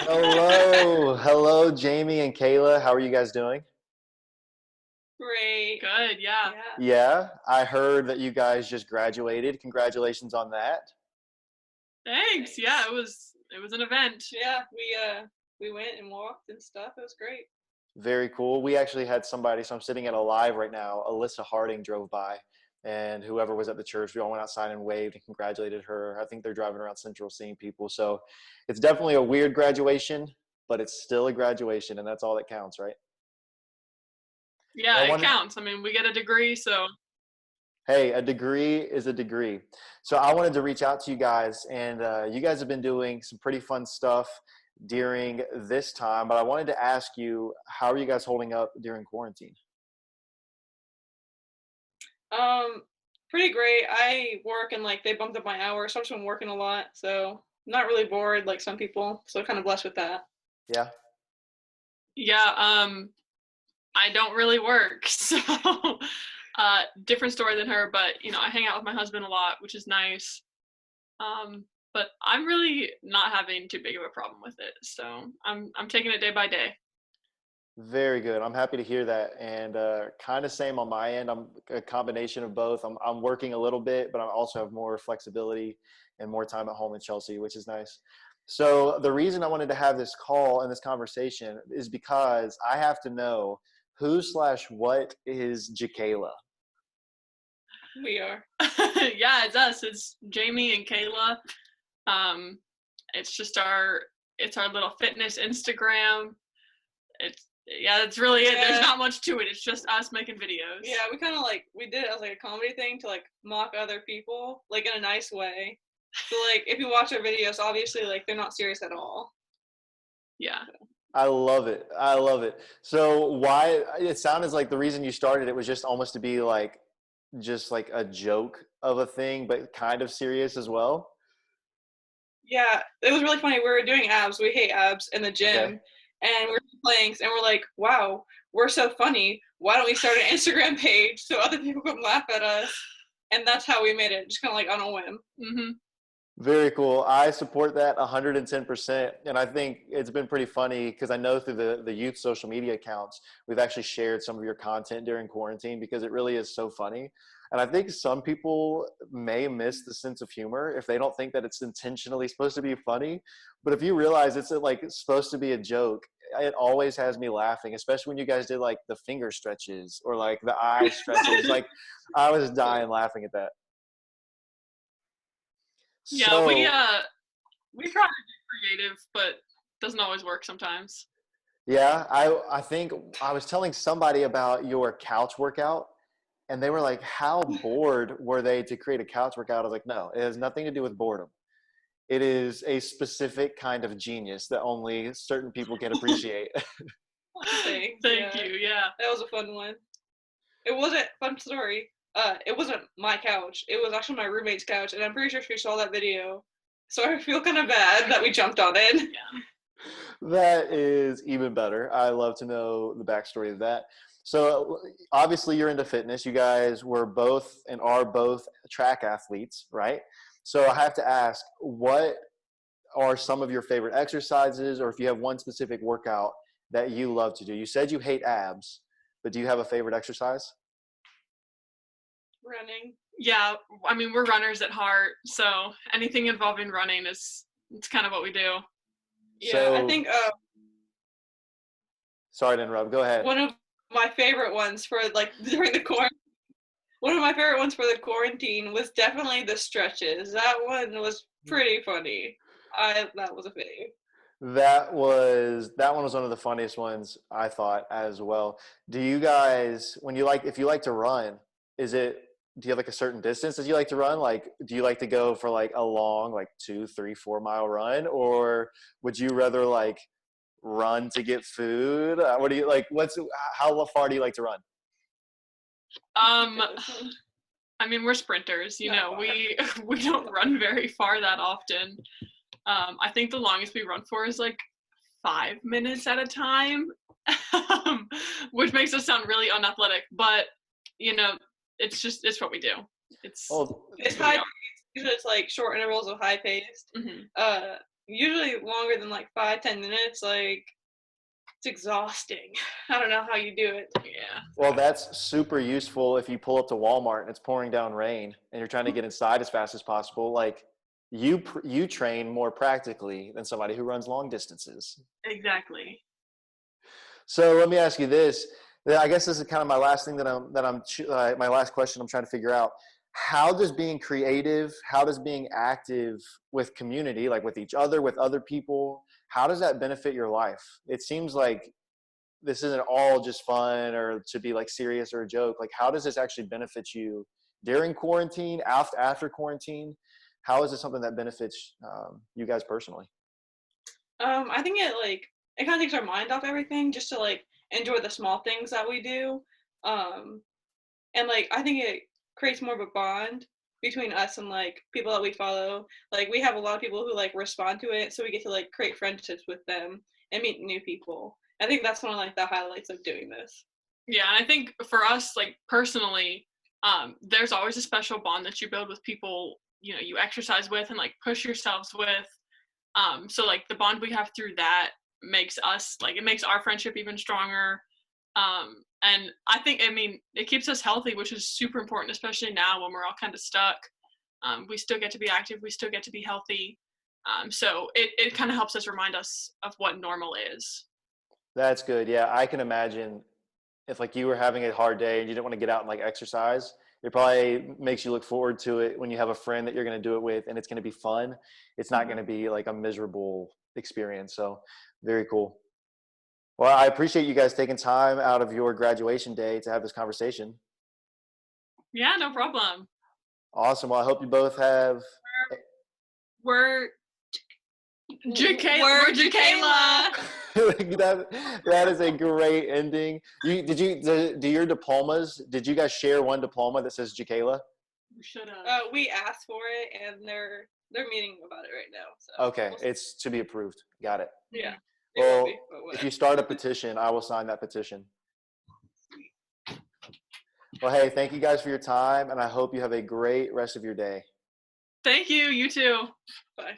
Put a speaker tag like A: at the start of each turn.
A: Hello, Jamie and Kayla. How are you guys doing?
B: Great.
C: Good, yeah.
B: Yeah.
A: Yeah, I heard that you guys just graduated. Congratulations on that.
C: Thanks. Yeah, it was an event.
B: Yeah, we went and walked and stuff. It was great.
A: Very cool. We actually had somebody, so I'm sitting at a live right now. Alyssa Harding drove by, and whoever was at the church, we all went outside and waved and congratulated her. I think they're driving around Central seeing people. So it's definitely a weird graduation, but it's still a graduation, and that's all that counts, right?
C: Yeah,
A: I
C: it
A: wanted,
C: counts. I mean, we get a degree, so
A: Hey, a degree is a degree. So I wanted to reach out to you guys, and you guys have been doing some pretty fun stuff during this time. But I wanted to ask you, how are you guys holding up during quarantine?
B: Um, Pretty great. I work and like they bumped up my hours, so I've just been working a lot. So not really bored like some people. So kind of blessed with that.
A: Yeah,
C: yeah, I don't really work. So different story than her, but I hang out with my husband a lot, which is nice. But I'm really not having too big of a problem with it. So I'm taking it day by day.
A: very good. I'm happy to hear that. And kind of same on my end. I'm a combination of both. I'm working a little bit, but I also have more flexibility and more time at home in Chelsea, which is nice. So the reason I wanted to have this call and this conversation is because I have to know who slash what is Jakayla.
B: We are.
C: Yeah, it's us. It's Jamie and Kayla. Um, it's our little fitness Instagram. That's really it. There's
B: Yeah.
C: not much to it. It's just us making videos.
B: Yeah, we kind of like we did it as like a comedy thing to like mock other people, like in a nice way. So like if you watch our videos, obviously like they're not serious at all.
C: Yeah.
A: I love it. I love it. So why it sounded like the reason you started it was just almost to be like just like a joke of a thing, but kind of serious as well.
B: Yeah, it was really funny. We were doing abs. We hate abs in the
A: Okay.
B: gym, and we were playing, and we're like, "Wow, we're so funny. Why don't we start an Instagram page so other people can laugh at us?" And that's how we made it, just kind of like on a whim.
C: Mhm.
A: Very cool. I support that 110%. And I think it's been pretty funny because I know through the youth social media accounts, we've actually shared some of your content during quarantine because it really is so funny. And I think some people may miss the sense of humor if they don't think that it's intentionally supposed to be funny. But if you realize it's like it's supposed to be a joke, it always has me laughing, especially when you guys did like the finger stretches or like the eye stretches. Like I was dying laughing at that.
C: Yeah,
A: So
C: we try to be creative, but doesn't always work sometimes.
A: yeah, I think I was telling somebody about your couch workout, and they were like, "How bored were they to create a couch workout?" I was like, "No, it has nothing to do with boredom. It is a specific kind of genius that only certain people can appreciate."
B: Thanks.
C: Thank
B: Yeah,
C: you. Yeah.
B: that was a fun one. It wasn't fun story. It wasn't my couch. It was actually my roommate's couch, and I'm pretty sure she saw that video. So I feel kind of bad that we jumped on it.
C: Yeah.
A: That is even better. I love to know the backstory of that. So obviously you're into fitness. You guys were both and are both track athletes, right? So I have to ask, what are some of your favorite exercises, or if you have one specific workout that you love to do? You said you hate abs, but do you have a favorite exercise?
B: Running.
C: Yeah, I mean, we're runners at heart, so anything involving running it's kind of what we do.
B: Yeah, I
A: So
B: think
A: sorry to interrupt. Go ahead.
B: one of my favorite ones for like during the quarantine. One of my favorite ones for the quarantine was definitely the stretches. That one was pretty funny. That was a fave.
A: That one was one of the funniest ones I thought as well. Do you guys, when you like, if you like to run, is it, do you have like a certain distance that you like to run? Like, do you like to go for like a long, like 2, 3, 4 mile run, or would you rather like run to get food? What do you like? How far do you like to run?
C: Um, I mean, we're sprinters, we we don't run very far that often. I think the longest we run for is like 5 minutes at a time, which makes us sound really unathletic, but you know, it's what we do. It's
A: Oh,
B: It's
C: who we
B: high
C: are.
B: paced because it's like short intervals of high paced.
C: Mhm.
B: Uh, usually longer than like 5-10 minutes. Like, it's exhausting. I don't know how you do it.
C: Yeah.
A: Well, that's super useful if you pull up to Walmart and it's pouring down rain and you're trying to get inside as fast as possible. Like you train more practically than somebody who runs long distances.
C: Exactly.
A: So let me ask you this. I guess this is kind of my last thing my last question I'm trying to figure out. How does being creative, how does being active with community, like with each other, with other people, how does that benefit your life? It seems like this isn't all just fun or to be like serious or a joke. Like, how does this actually benefit you during quarantine, after quarantine? How is this something that benefits you guys personally?
B: I think it kind of takes our mind off everything just to like enjoy the small things that we do. Um, and like I think it creates more of a bond between us and like people that we follow. Like we have a lot of people who like respond to it, so we get to like create friendships with them and meet new people. I think that's one of like the highlights of doing this.
C: Yeah, and I think for us, like personally, there's always a special bond that you build with people, you know, you exercise with and like push yourselves with. So like the bond we have through that makes us like it makes our friendship even stronger. And I think it keeps us healthy, which is super important, especially now when we're all kind of stuck. We still get to be active, we still get to be healthy. So it kind of helps us remind us of what normal is.
A: That's good. Yeah, I can imagine if like you were having a hard day and you didn't want to get out and like exercise, it probably makes you look forward to it when you have a friend that you're going to do it with and it's going to be fun. It's not going to be like a miserable experience. So very cool. Well, I appreciate you guys taking time out of your graduation day to have this conversation.
C: Yeah, no problem.
A: Awesome. Well, I hope you both have.
C: We're Jakayla.
A: that is a great ending. Do your diplomas? Did you guys share one diploma that says Jakayla?
C: We should have.
B: We asked for it, and they're meeting about it right now. So
A: Okay, it's to be approved. Got it.
B: Yeah.
A: Well, if you start a petition, I will sign that petition. Well, hey, thank you guys for your time, and I hope you have a great rest of your day.
C: Thank you. You too.
B: Bye.